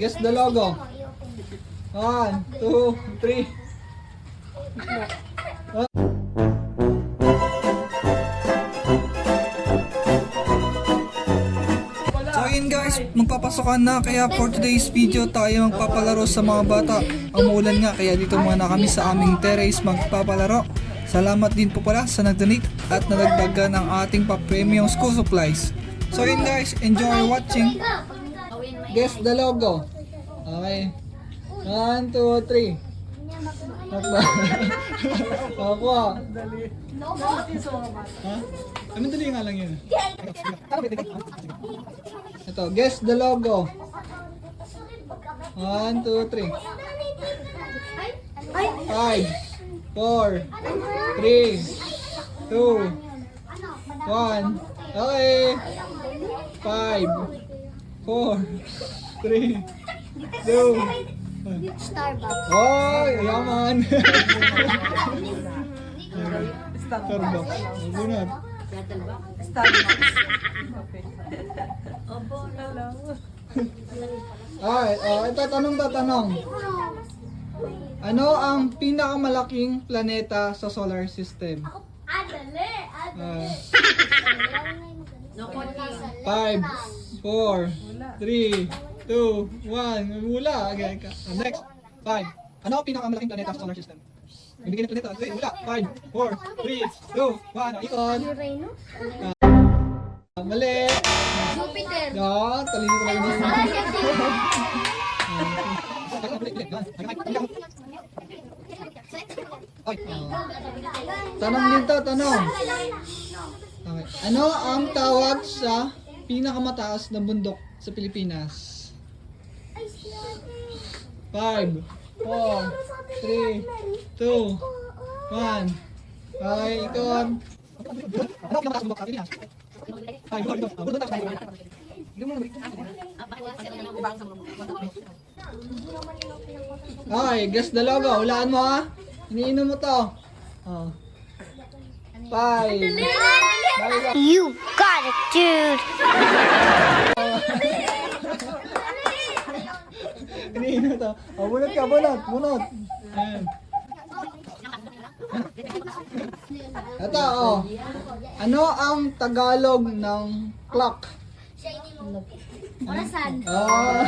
guess the logo. 1, 2, 3. So ayun guys, magpapasokan na, kaya for today's video tayo magpapalaro sa mga bata. Ang uulan nga, kaya dito muna kami sa aming terrace magpapalaro. Salamat din po pala sa nag-donate at nadagdagan ng ating pa-premium school supplies. So ayun guys, enjoy watching. Guess the logo. Okay. 1, 2, 3. Ako. Ha? Ano dali nga lang yun? Ito, guess the logo. 1, 2, 3. 5, 4, 3, 2, 1. Okay. 5, 4, 3, 2. Starbucks. Oh, yaman. Starbucks. Bunot. Ay, ito tatanong. Ano ang pinakamalaking planeta sa solar system? 5, 4, 3, 2, 1. Wala. Okay. Next. 5. Ano ang pinakamalaking planeta sa solar system? Ibigay ng planeta. Wala. 5, 4, 3, 2, 1. Ikon. Uranus? Mali. Jupiter. No, talino ko lang yun. Tanong dito, tanong. Okay. Ano ang tawag sa pinakamataas na bundok sa Pilipinas? 5, 4, 3, 2, 1. Okay, ikon. Ano ang pinakamataas na bundok sa Pilipinas? 5, 4, 3. Okay, guess the logo. Hulaan mo ha. Iniinom mo to. Oh. 5. You got it, dude. Iniinom to. Oh, bunot ka, bunot. Ayan. Ito, oh. Ano ang Tagalog ng clock? Orasan. Oh.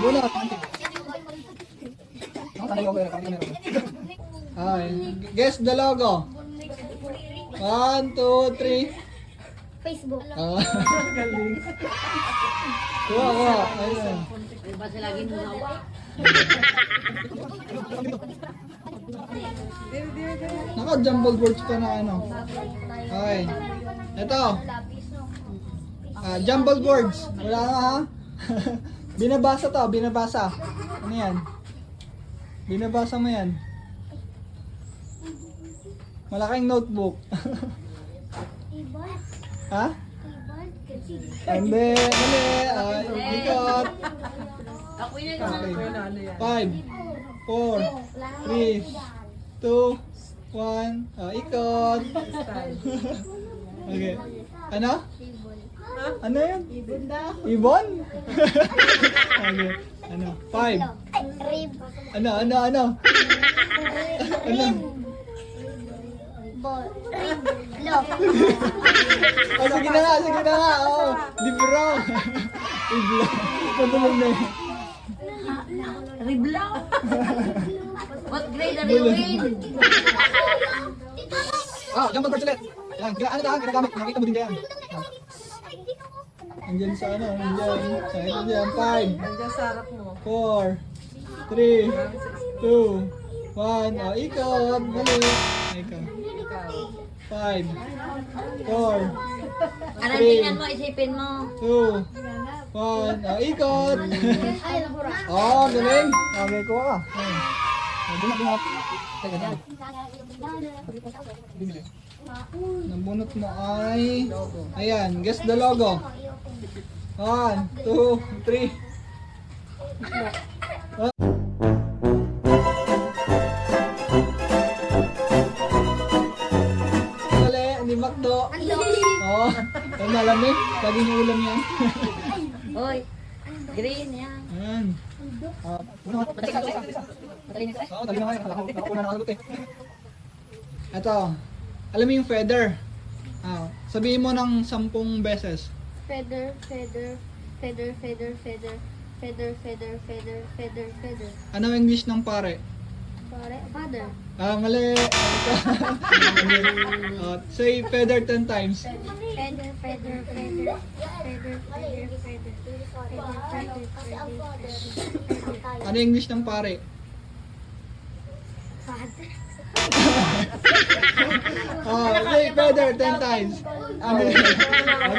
Bunot. Okay. Guess the logo. 1, 2, 3. Facebook. Kuha. Ayun. Naka-jumble boards pa na ano. Okay. Ito. Jumble boards. Wala na ha. Binabasa to, binabasa. Ano yan? Binabasa mo yan. Malaking notebook. Ha? Hindi, mali. Ikot. Okay. 5, 4, 3, 2, 1. Ikot. Okay. Ano? Ano yun? Ibon? Okay. Ano? 5. Ano? Ano? Oh, sige na nga. Oh, libro. Libro. Patulog na yun. Riblaw? What grade are you in? Jumble boards ulit. Yan, ginagamit. Nakita mo din yan. Andyan sa ano, andyan. Sa ito dyan, 5, Nandiyan sa harap mo. 4, 3, 2, 1. Ikot. Mali. Ikot. 5, 4, Anong tingnan mo, isipin mo. 2, 1. Ikot. Galing. Okay, kuha ka. Bunot. Teka, dyan. Nabunot mo ay... Ayan, guess the logo. 1, 2, 3. Mali, hindi makdo. Oh, alam eh. Lagi niyo ulam yan. Hoy, Green, yan. Ayan. Oo, talaga nga. Nakapuna na kalut eh. Ito. Alam mo yung feather? Sabihin mo ng 10 beses. Feather, feather, feather, feather, feather, feather, feather, feather, feather, feather. Ano ang English ng pare? Pare, father. Mali. Say feather 10 times. Feather, feather, feather, feather, feather, feather, feather, feather, feather. Ano ang English ng pare? Father. Say feather 10 times.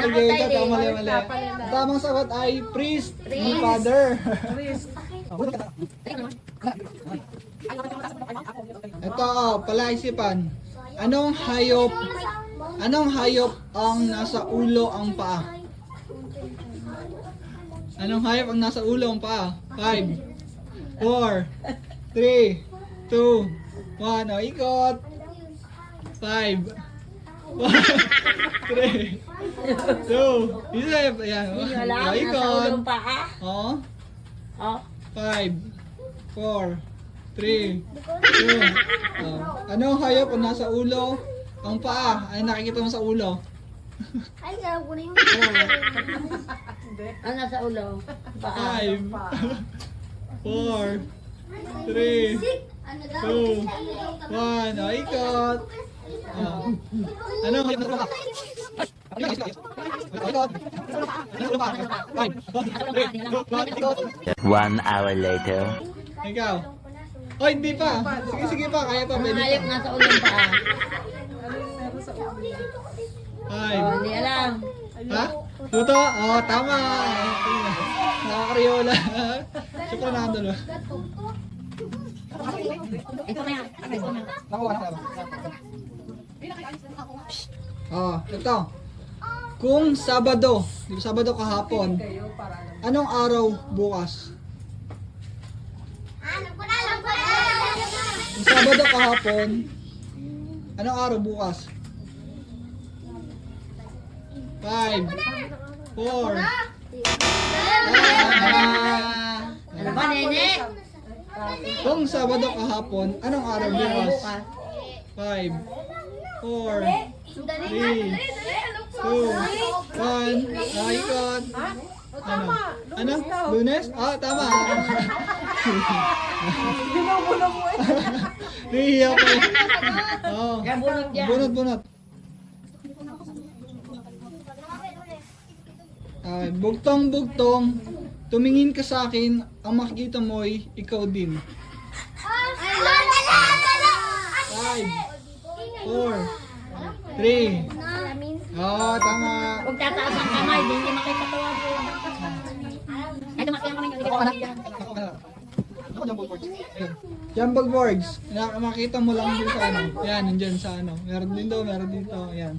Sige, ito, mali. Tamang sagot ay priest ni father. Ito, palaisipan. Anong hayop ang nasa ulo ang paa? Anong hayop ang nasa ulo ang paa? 5, 4, 3, 2, 1. O, ikot. 5, 4, 3, 2, isip. Ayan. Wala, O, nasa ikot. ulong paa. O, Oh. 5, 4, 3, 2. Anong hayop ang nasa ulo ang paa? Ano nakikita mo sa ulo? Ay, alam ko na yung... Ano nasa ulo? Paa. 5, 4, 3, 2, 1. O, ikot. Anong hayop nasa ulo ka? Ikot. Nasa ulo ka? 5, 4, 3, 2, 1. Ikot. 1 hour later. Ikaw. Oh, hindi pa. Sige pa. Kaya pa. Ang Pwede hayop pa. nasa ulong paa. 5. Oh, hindi alam. Ha? Tuto? Oo, tama. Nakakaryola. Siyempre na ang dalawa. Ito na yan. Nakuha na ba? Ito. Kung Sabado, di ba Sabado kahapon, anong araw bukas? Kung Sabado kahapon, anong araw bukas? 5, 4, Ano ba, nene? Kung Sabado kahapon, anong araw bukas? 5, 4, 3, 2, 1. Ikot. Ano? Ano? Lunes? Tama. Binubulong mo eh. Nahihiya ko eh. Yan, bunot yan. Bunot. Bugtong-bugtong, tumingin ka sa akin, ang makikita mo ay ikaw din. 5, 4, 3. Tama. Huwag tataas ang kamay, di niya makikatawa po. Ay, tumakihan kami yung Jumble boards. Makita mo lang din sa ano. Yan, nandyan sa ano. Meron dito. Yan.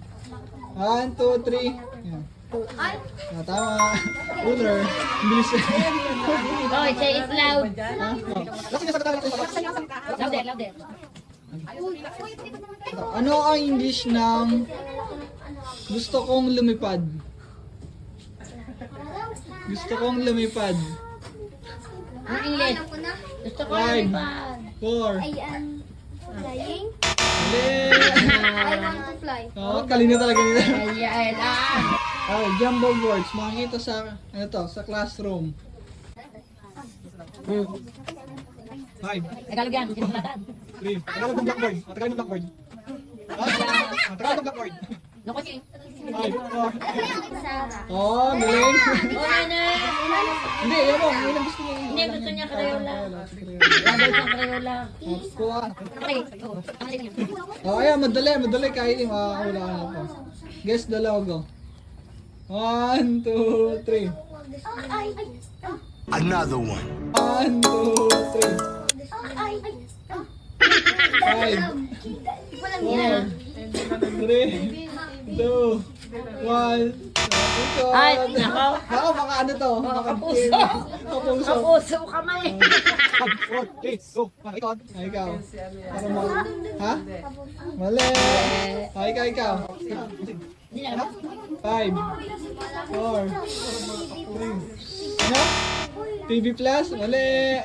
1, 2, 3. Yan. Tama. Ruler. Bilis. Oh, say it loud. Louder. Louder. Ano ang English ng gusto kong lumipad? Gusto kong lumipad. Ang English. Gusto ko 5, lumipad. 4. I am flying. Mali. I want to fly. Talino talaga nila. Ayan, Jumble boards. Makikita sa, sa classroom. 5, Tagalog yan, sinulatan. 3. Tagalog ng blackboard. Tagalog ng blackboard. Tagalog ng blackboard. Naku, si. 5, 4. Sarah. Galing. Oh, nene. Hindi, yan mo. Yun ang gusto niya. Hindi, gusto niya Crayola. Crayola. Labay siyang Crayola. Kuha. Okay, ito. Ang halika niya. Ayan, madali. Kahit yung makakahulaan ako. Guess the logo. 1, 2, 3. Another one. 1, 2, 3. 5, 4, 3, 2, 1. Ay, nako. Ako, baka ano to? Baka Kapuso. Kapuso. Kapuso kamay. 5, 4, 3, 2, 1. Ikaw. Ikaw. Para mo. Ha? Mali. Ikaw. 5, 4, 3. Ano? TV Plus? Mali!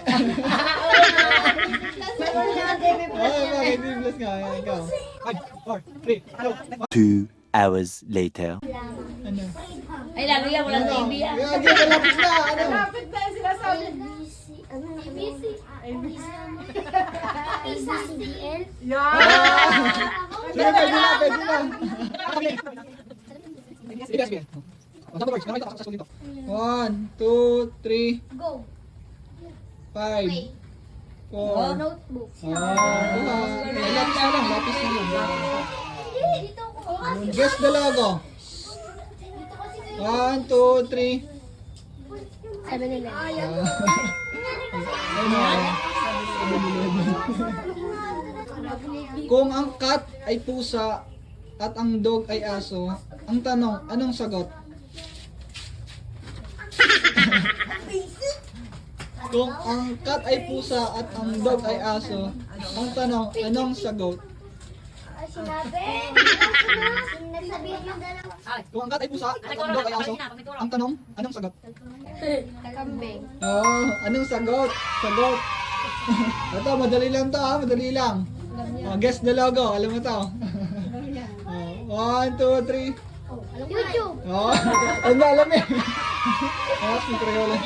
Oo, bakit TV Plus nga? Ayan, ikaw. 5, 4, 3, ano? 2 hours later. Ano? Ay, lalo yan, walang Ano? TV yan. Kaya, di, malapit na. Ano? ABC. ABCDL. Sige, pwede na, pwede na. Sige, sige. What's the words? Nakita ka successful dito. 1, 2, 3, Go. 5, 4. Notebook. Lapis na lang, lapis na lang. Dito ko. Guess the logo. 1, 2, 3. 7-Eleven. Kung ang cat ay pusa at ang dog ay aso, ang tanong, anong sagot? Kung ang cat ay pusa at ang dog ay aso, ang tanong, anong sagot? Sinabi. Nagsabihin yung dalawa. Kung ang cat ay pusa at ang dog ay aso, ang tanong, anong sagot? Kambing. Oh, anong sagot? Sagot. Ito, madali lang to ha, madali lang. Oh, guess the logo, alam mo to. 1, 2, 3. YouTube. Oh, ano alam eh. Ah, si Crayola.